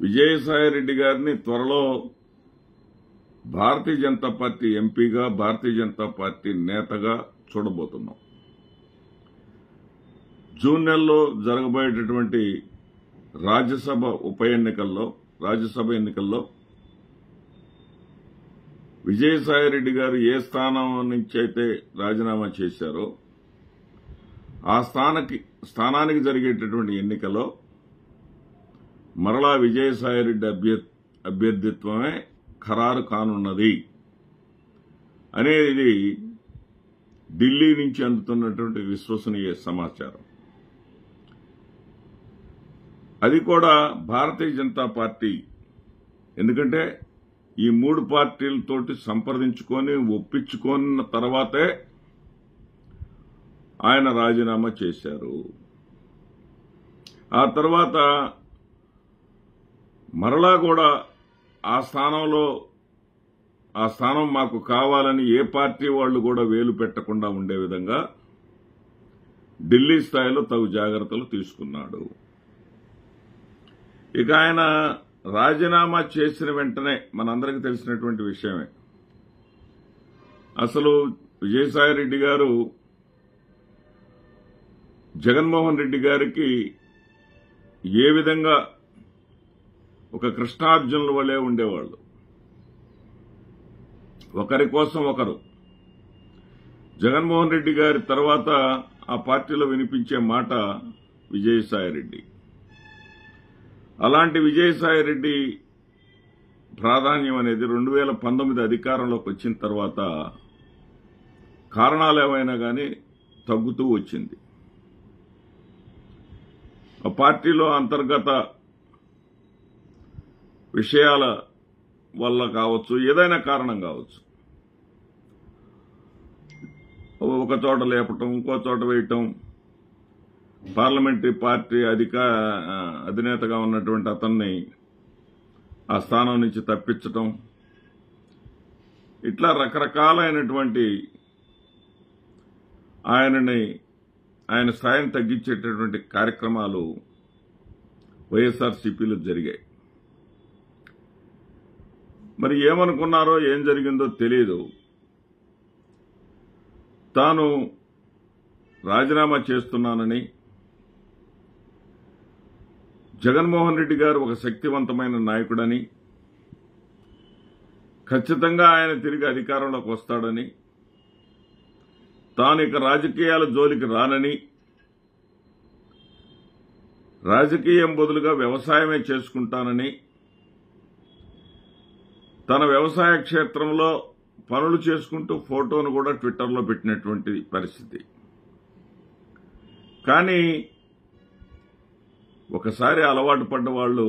విజయసాయిరెడ్డి గారిని త్వరలో భారతీయ జనతా పార్టీ ఎంపీగా, భారతీయ జనతా పార్టీ నేతగా చూడబోతున్నాం. జూన్ నెలలో జరగబోయేటటువంటి రాజ్యసభ ఎన్నికల్లో విజయసాయిరెడ్డి గారు ఏ స్థానం నుంచి అయితే రాజీనామా చేశారో ఆ స్థానానికి జరిగేటటువంటి ఎన్నికలో మరలా విజయసాయిరెడ్డి అభ్యర్థిత్వమే ఖరారు కానున్నది అనేది ఢిల్లీ నుంచి అందుతున్నటువంటి విశ్వసనీయ సమాచారం. అది కూడా భారతీయ జనతా పార్టీ, ఎందుకంటే ఈ మూడు పార్టీలతోటి సంప్రదించుకొని ఒప్పించుకున్న తర్వాతే ఆయన రాజీనామా చేశారు. ఆ తర్వాత మరలా కూడా ఆ స్థానం మాకు కావాలని ఏ పార్టీ వాళ్ళు కూడా వేలు పెట్టకుండా ఉండే విధంగా ఢిల్లీ స్థాయిలో తగు జాగ్రత్తలు తీసుకున్నాడు. ఇక ఆయన రాజీనామా చేసిన వెంటనే మనందరికీ తెలిసినటువంటి విషయమే, అసలు విజయసాయిరెడ్డి గారు జగన్మోహన్ రెడ్డి గారికి ఏ విధంగా ఒక కృష్ణార్జునుల వలె ఉండేవాళ్లు. ఒకరి కోసం ఒకరు. జగన్మోహన్ రెడ్డి గారి తర్వాత ఆ పార్టీలో వినిపించే మాట విజయసాయిరెడ్డి. అలాంటి విజయసాయిరెడ్డి ప్రాధాన్యం అనేది 2019 అధికారంలోకి వచ్చిన తర్వాత కారణాలు ఏమైనా కానీ తగ్గుతూ వచ్చింది. ఆ పార్టీలో అంతర్గత విషయాల వల్ల కావచ్చు, ఏదైనా కారణం కావచ్చు, ఒక చోట లేపటం, ఇంకో చోట వేయటం, పార్లమెంటరీ పార్టీ అధినేతగా ఉన్నటువంటి అతన్ని ఆ స్థానం నుంచి తప్పించటం, ఇట్లా రకరకాలైనటువంటి ఆయన స్థాయిని తగ్గించేటటువంటి కార్యక్రమాలు వైఎస్ఆర్సీపీలో జరిగాయి. మరి ఏమనుకున్నారో ఏం జరిగిందో తెలియదు. తాను రాజీనామా చేస్తున్నానని, జగన్మోహన్ రెడ్డి గారు ఒక శక్తివంతమైన నాయకుడని, ఖచ్చితంగా ఆయన తిరిగి అధికారంలోకి వస్తాడని, తాను ఇక రాజకీయాల జోలికి రానని, రాజకీయం బదులుగా వ్యవసాయమే చేసుకుంటానని, తన వ్యవసాయ క్షేత్రంలో పనులు చేసుకుంటూ ఫోటోను కూడా ట్విట్టర్లో పెట్టినటువంటి పరిస్థితి. కానీ ఒకసారి అలవాటు పడ్డ వాళ్ళు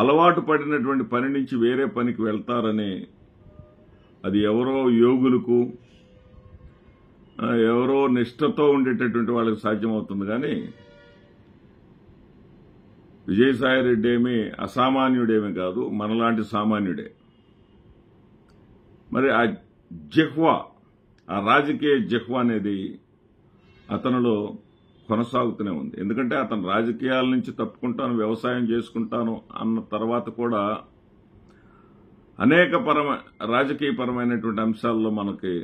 అలవాటు పడినటువంటి పని నుంచి వేరే పనికి వెళ్తారని, అది ఎవరో యోగులకు, ఎవరో నిష్ఠతో ఉండేటటువంటి వాళ్ళకి సాధ్యమవుతుంది. కానీ విజయసాయిరెడ్డి ఏమీ అసామాన్యుడేమీ కాదు, మనలాంటి సామాన్యుడే. మరి ఆ రాజకీయ జిహ్వ అనేది అతనిలో కొనసాగుతూనే ఉంది. ఎందుకంటే అతను రాజకీయాల నుంచి తప్పుకుంటాను, వ్యవసాయం చేసుకుంటాను అన్న తర్వాత కూడా అనేక రాజకీయపరమైనటువంటి అంశాల్లో మనకి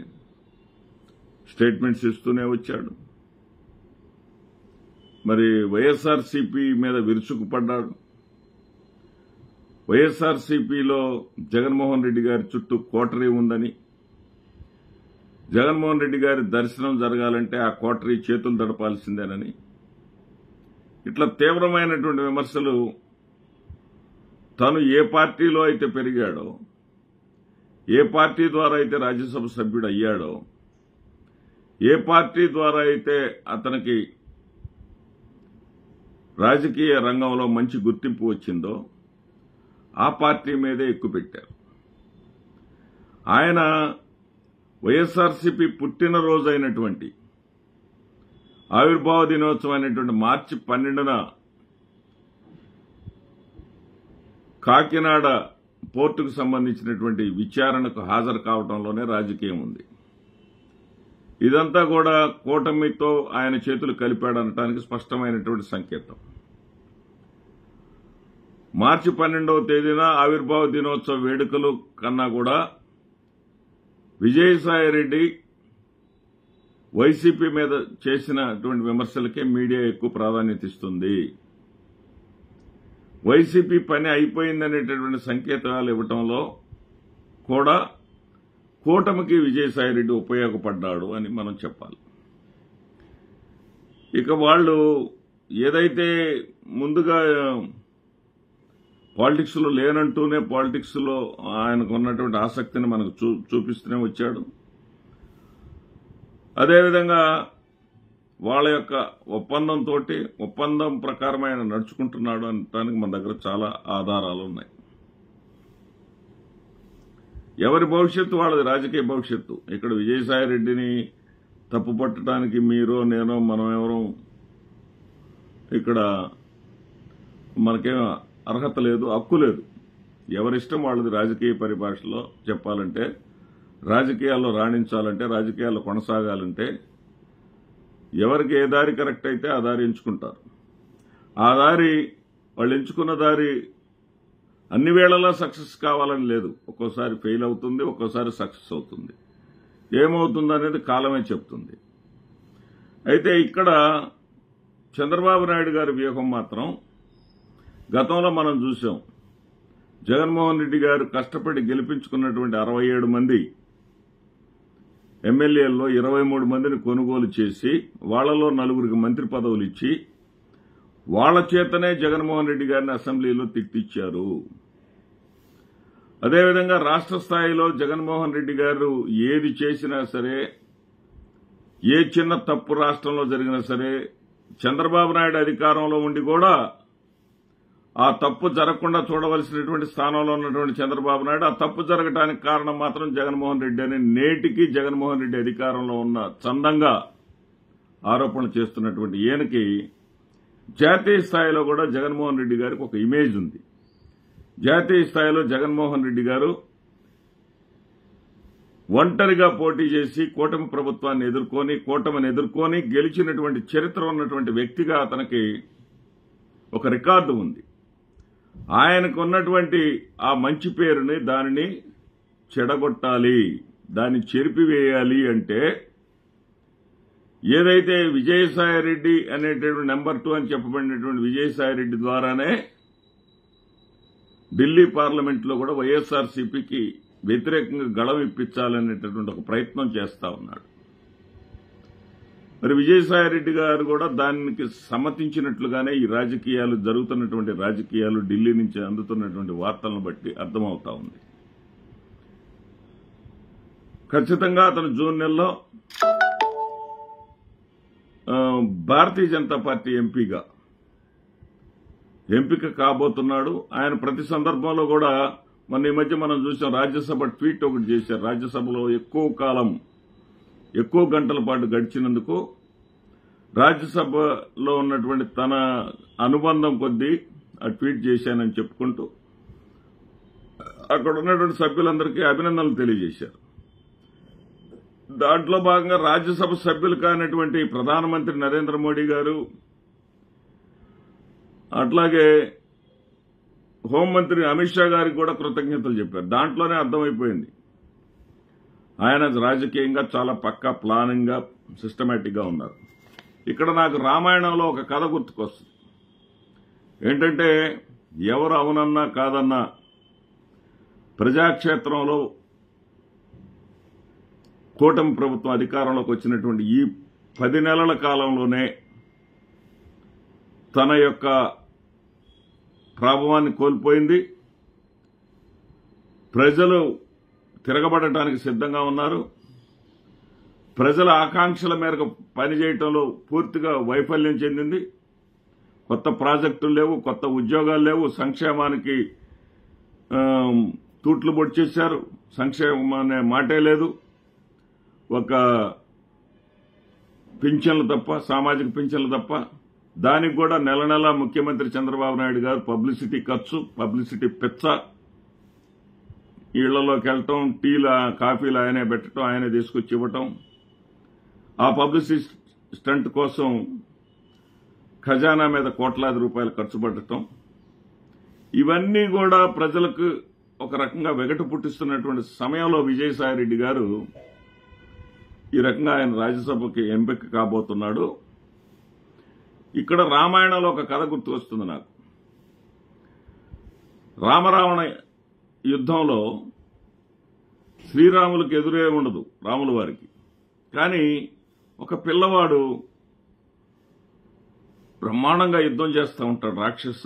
స్టేట్మెంట్స్ ఇస్తూనే వచ్చాడు. మరి వైఎస్ఆర్సీపీ మీద విరుచుకుపడ్డాడు. వైఎస్ఆర్సీపీలో జగన్మోహన్ రెడ్డి గారి చుట్టూ కోటరీ ఉందని, జగన్మోహన్ రెడ్డి గారి దర్శనం జరగాలంటే ఆ కోటరీ చేతులు దడపాల్సిందేనని, ఇట్లా తీవ్రమైనటువంటి విమర్శలు. తను ఏ పార్టీలో అయితే పెరిగాడో, ఏ పార్టీ ద్వారా అయితే రాజ్యసభ సభ్యుడు అయ్యాడో, ఏ పార్టీ ద్వారా అయితే అతనికి రాజకీయ రంగంలో మంచి గుర్తింపు వచ్చిందో ఆ పార్టీ మీదే ఎక్కుపెట్టారు. ఆయన వైఎస్ఆర్సీపీ పుట్టినరోజు అయినటువంటి ఆవిర్భావ దినోత్సవం అయినటువంటి మార్చి 12న కాకినాడ పోర్టుకు సంబంధించినటువంటి విచారణకు హాజరు కావడంలోనే రాజకీయం ఉంది. ఇదంతా కూడా కూటమితో ఆయన చేతులు కలిపాడనటానికి స్పష్టమైనటువంటి సంకేతం. మార్చి 12వ తేదీన ఆవిర్భావ దినోత్సవ వేడుకలు కన్నా కూడా విజయసాయిరెడ్డి వైసీపీ మీద చేసినటువంటి విమర్శలకే మీడియా ఎక్కువ ప్రాధాన్యత ఇస్తుంది. వైసీపీ పని అయిపోయిందనేటటువంటి సంకేతాలు ఇవ్వటంలో కూడా కూటమికి విజయసాయిరెడ్డి ఉపయోగపడ్డాడు అని మనం చెప్పాలి. ఇక వాళ్ళు ఏదైతే ముందుగా పాలిటిక్స్ లో లేనంటూనే పాలిటిక్స్ లో ఆయనకు ఉన్నటువంటి ఆసక్తిని మనకు చూపిస్తూనే వచ్చాడు. అదేవిధంగా వాళ్ళ యొక్క ఒప్పందం ప్రకారం ఆయన నడుచుకుంటున్నాడు అనడానికి మన దగ్గర చాలా ఆధారాలు ఉన్నాయి. ఎవరి భవిష్యత్తు వాళ్ళది, రాజకీయ భవిష్యత్తు. ఇక్కడ విజయసాయిరెడ్డిని తప్పు పట్టడానికి మీరో నేనో మనం ఎవరో ఇక్కడ మనకేం అర్హత లేదు, హక్కు లేదు. ఎవరిష్టం వాళ్ళది. రాజకీయ పరిభాషలో చెప్పాలంటే రాజకీయాల్లో రాణించాలంటే, రాజకీయాల్లో కొనసాగాలంటే ఎవరికి ఏ దారి కరెక్ట్ అయితే ఆ దారి ఎంచుకుంటారు. ఆ దారి వాళ్ళు ఎంచుకున్న దారి అన్ని వేళలా సక్సెస్ కావాలని లేదు. ఒక్కోసారి ఫెయిల్ అవుతుంది, ఒక్కోసారి సక్సెస్ అవుతుంది. ఏమవుతుంది అనేది కాలమే చెప్తుంది. అయితే ఇక్కడ చంద్రబాబు నాయుడు గారి వ్యూహం మాత్రం గతంలో మనం చూసాం. జగన్మోహన్ రెడ్డి గారు కష్టపడి గెలిపించుకున్నటువంటి 67 మంది ఎమ్మెల్యేల్లో 23 మందిని కొనుగోలు చేసి వాళ్లలో 4 మంత్రి పదవులు ఇచ్చి వాళ్ల చేతనే జగన్మోహన్ రెడ్డి గారిని అసెంబ్లీలో తిట్టించారు. అదేవిధంగా రాష్ట్ర స్థాయిలో జగన్మోహన్ రెడ్డి గారు ఏది చేసినా సరే, ఏ చిన్న తప్పు రాష్ట్రంలో జరిగినా సరే, చంద్రబాబు నాయుడు అధికారంలో ఉండి కూడా ఆ తప్పు జరగకుండా చూడవలసినటువంటి స్థానంలో ఉన్నటువంటి చంద్రబాబు నాయుడు ఆ తప్పు జరగడానికి కారణం మాత్రం జగన్మోహన్ రెడ్డి అని నేటికి జగన్మోహన్ రెడ్డి అధికారంలో ఉన్న చందంగా ఆరోపణలు చేస్తున్నటువంటి ఈయనకి జాతీయ స్థాయిలో కూడా జగన్మోహన్ రెడ్డి గారికి ఒక ఇమేజ్ ఉంది. జాతీయ స్థాయిలో జగన్మోహన్ రెడ్డి గారు ఒంటరిగా పోటీ చేసి కూటమి ప్రభుత్వాన్ని కూటమిని ఎదుర్కొని గెలిచినటువంటి చరిత్ర ఉన్నటువంటి వ్యక్తిగా అతనికి ఒక రికార్డు ఉంది. ఆయనకు ఉన్నటువంటి ఆ మంచి పేరుని దానిని చెడగొట్టాలి, దాన్ని చెరిపివేయాలి అంటే ఏదైతే విజయసాయిరెడ్డి అనేటటువంటి నెంబర్ 2 అని చెప్పబడినటువంటి విజయసాయిరెడ్డి ద్వారానే ఢిల్లీ పార్లమెంట్లో కూడా వైఎస్ఆర్సీపీకి వ్యతిరేకంగా గళం ఇప్పించాలనేటటువంటి ఒక ప్రయత్నం చేస్తా ఉన్నాడు. మరి విజయసాయిరెడ్డి గారు కూడా దానికి సమ్మతించినట్లుగానే ఈ రాజకీయాలు జరుగుతున్నటువంటి రాజకీయాలు ఢిల్లీ నుంచి అందుతున్నటువంటి వార్తలను బట్టి అర్థమవుతా ఉంది. ఖచ్చితంగా అతను జూన్ నెలలో భారతీయ జనతా పార్టీ ఎంపీగా ఎంపిక కాబోతున్నాడు. ఆయన ప్రతి సందర్భంలో కూడా మొన్న ఈ మధ్య మనం చూసాం, రాజ్యసభ ట్వీట్ ఒకటి చేశారు. రాజ్యసభలో ఎక్కువ గంటల పాటు గడిచినందుకు రాజ్యసభలో ఉన్నటువంటి తన అనుబంధం కొద్దీ ఆ ట్వీట్ చేశానని చెప్పుకుంటూ అక్కడ ఉన్నటువంటి సభ్యులందరికీ అభినందనలు తెలియజేశారు. దాంట్లో భాగంగా రాజ్యసభ సభ్యులు కానటువంటి ప్రధానమంత్రి నరేంద్ర మోడీ గారు, అట్లాగే హోంమంత్రి అమిత్ షా గారికి కూడా కృతజ్ఞతలు చెప్పారు. దాంట్లోనే అర్థమైపోయింది ఆయన రాజకీయంగా చాలా పక్కా ప్లానింగ్ గా సిస్టమేటిక్ గా ఉన్నారు. ఇక్కడ నాకు రామాయణంలో ఒక కథ గుర్తుకొస్తుంది. ఏంటంటే, ఎవరు అవునన్నా కాదన్నా ప్రజాక్షేత్రంలో కూటమి ప్రభుత్వం అధికారంలోకి వచ్చినటువంటి ఈ 10 నెలల కాలంలోనే తన యొక్క ప్రభావాన్ని కోల్పోయింది. ప్రజలు తిరగబడటానికి సిద్ధంగా ఉన్నారు. ప్రజల ఆకాంక్షల మేరకు పనిచేయటంలో పూర్తిగా వైఫల్యం చెందింది. కొత్త ప్రాజెక్టులు లేవు, కొత్త ఉద్యోగాలు లేవు, సంక్షేమానికి తూట్లు పొడిచేశారు. సంక్షేమం అనే మాటే లేదు. ఒక పింఛన్లు తప్ప, సామాజిక పింఛన్లు తప్ప. దానికి కూడా నెల నెల ముఖ్యమంత్రి చంద్రబాబు నాయుడు గారు పబ్లిసిటీ ఖర్చు, పబ్లిసిటీ పిచ్చ, ఇళ్లలోకి వెళ్ళటం, టీలు కాఫీలు ఆయనే పెట్టడం, ఆయనే తీసుకొచ్చి ఇవ్వటం, ఆ పబ్లిసిటీ స్టంట్ కోసం ఖజానా మీద కోట్లాది రూపాయలు ఖర్చు పెట్టడం, ఇవన్నీ కూడా ప్రజలకు ఒక రకంగా వెగటు పుట్టిస్తున్నటువంటి సమయంలో విజయసాయిరెడ్డి గారు ఈ రకంగా ఆయన రాజ్యసభకి ఎంపిక కాబోతున్నాడు. ఇక్కడ రామాయణంలో ఒక కథ గుర్తుకొస్తుంది నాకు. రామరావణ యుద్ధంలో శ్రీరాములకు ఎదురే ఉండదు రాముల వారికి. కానీ ఒక పిల్లవాడు బ్రహ్మాండంగా యుద్ధం చేస్తూ ఉంటాడు. రాక్షస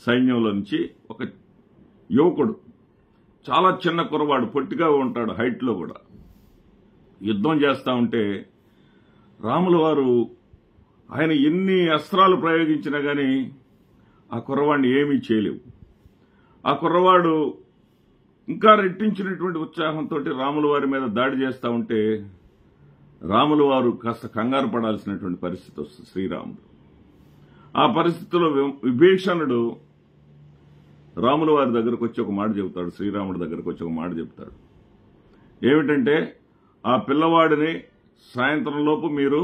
సైన్యంలో నుంచి ఒక యువకుడు, చాలా చిన్న కుర్రవాడు, పొట్టిగా ఉంటాడు, హైట్లో కూడా యుద్ధం చేస్తూ ఉంటే రాముల వారు ఆయన ఎన్ని అస్త్రాలు ప్రయోగించినా కానీ ఆ కుర్రవాడిని ఏమీ చేయలేవు. ఆ కుర్రవాడు ఇంకా రెట్టించినటువంటి ఉత్సాహంతో రాముల వారి మీద దాడి చేస్తూ ఉంటే రాముల వారు కాస్త కంగారు పడాల్సినటువంటి పరిస్థితి వస్తుంది శ్రీరాముడు. ఆ పరిస్థితిలో విభీషణుడు రాముల వారి దగ్గరకు వచ్చి ఒక మాట చెబుతాడు, శ్రీరాముడి దగ్గరకు వచ్చి ఒక మాట చెబుతాడు. ఏమిటంటే, ఆ పిల్లవాడిని సాయంత్రంలోపు మీరు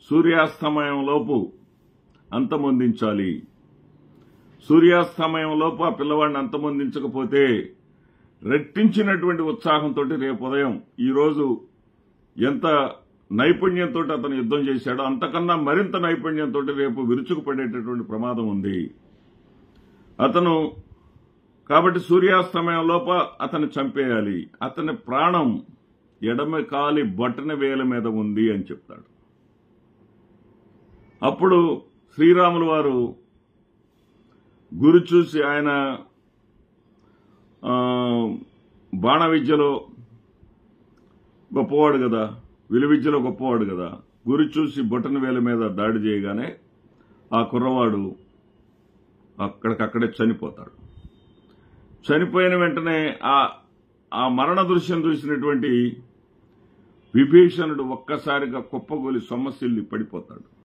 సూర్యాస్తమయంలోపు అంతమొందించాలి. సూర్యాస్తమయంలోపు ఆ పిల్లవాడిని అంతమొందించకపోతే రెట్టించినటువంటి ఉత్సాహంతో రేపు ఉదయం ఈరోజు ఎంత నైపుణ్యంతో అతను యుద్ధం చేశాడో అంతకన్నా మరింత నైపుణ్యంతో రేపు విరుచుకుపడేటటువంటి ప్రమాదం ఉంది. అతను కాబట్టి సూర్యాస్తమయంలోప అతను చంపేయాలి. అతని ప్రాణం ఎడమ కాలి బొటన వేల మీద ఉంది అని చెప్తాడు. అప్పుడు శ్రీరాములు వారు గురి చూసి, ఆయన బాణ విద్యలో గొప్పవాడు కదా, విలువిద్యలో గొప్పవాడు కదా, గురి చూసి బొటన వేల మీద దాడి చేయగానే ఆ కుర్రవాడు అక్కడికక్కడే చనిపోతాడు. చనిపోయిన వెంటనే ఆ మరణ దృశ్యం చూసినటువంటి విభీషణుడు ఒక్కసారిగా కుప్పగొలి సొమ్మసిల్లి పడిపోతాడు.